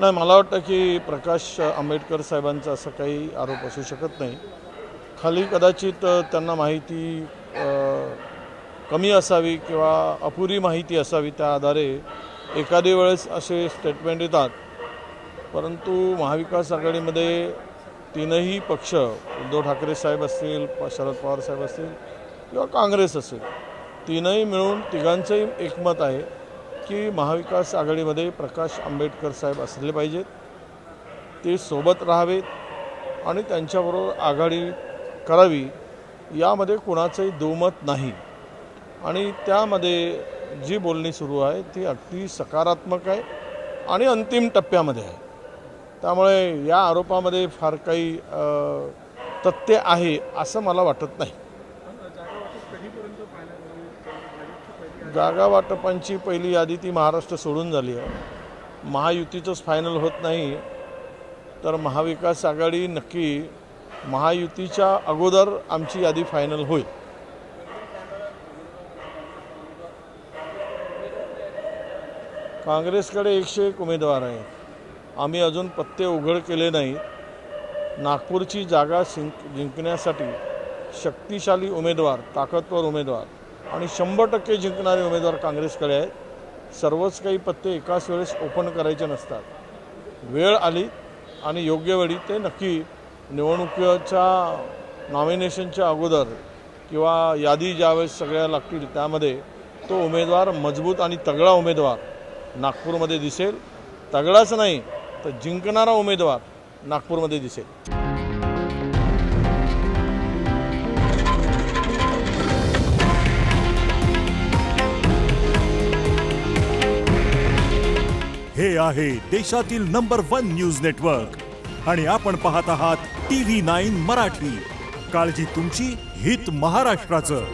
नाही, मला वाटतं की प्रकाश आंबेडकर साहेबांचा असं काही आरोप असू शकत नाही. खाली कदाचित त्यांना माहिती कमी असावी किंवा अपुरी माहिती असावी, त्या आधारे एखादी वेळेस असे स्टेटमेंट येतात. परंतु महाविकास आघाडीमध्ये तीनही पक्ष, उद्धव ठाकरे साहेब असतील, शरद पवार साहेब असतील किंवा काँग्रेस असेल, तीनही मिळून तिघांचंही एकमत आहे की महाविकास आघाडीमध्ये प्रकाश आंबेडकर साहेब असले पाहिजेत, ते सोबत राहावेत आणि त्यांच्याबरोबर आघाडी करावी, यामध्ये कोणाचंही दुमत नाही. आणि त्यामध्ये जी बोलणी सुरू आहे ती अगदी सकारात्मक आहे आणि अंतिम टप्प्यामध्ये आहे. त्यामुळे या आरोपामध्ये फार काही तथ्य आहे असं मला वाटत नाही. जागा वाटपांची पहिली यादी ती महाराष्ट्र सोडून झाली आहे. महायुतीचंच फायनल होत नाही तर महाविकास आघाडी नक्की महायुतीच्या अगोदर आमची यादी फायनल होईल. काँग्रेसकडे 101 उमेदवार आहेत. आम्ही अजून पत्ते उघड केले नाही. नागपूरची जागा जिंकण्यासाठी शक्तिशाली उमेदवार, ताकदवर उमेदवार आणि 100% जिंकणारे उमेदवार काँग्रेसकडे आहेत. सर्वच काही पत्ते एकाच वेळेस ओपन करायचे नसतात. वेळ आली आणि योग्य वेळी ते नक्की निवडणुकीच्या नॉमिनेशनच्या अगोदर किंवा यादी ज्यावेळेस सगळ्या लागतील त्यामध्ये तो उमेदवार मजबूत आणि तगडा उमेदवार नागपूरमध्ये दिसेल. तगडाच नाही तर जिंकणारा उमेदवार नागपूरमध्ये दिसेल. हे आहे देशातील नंबर 1 न्यूज नेटवर्क आणि आपण पाहत आहात TV9 मराठी. काळजी तुमची, हित महाराष्ट्राचं.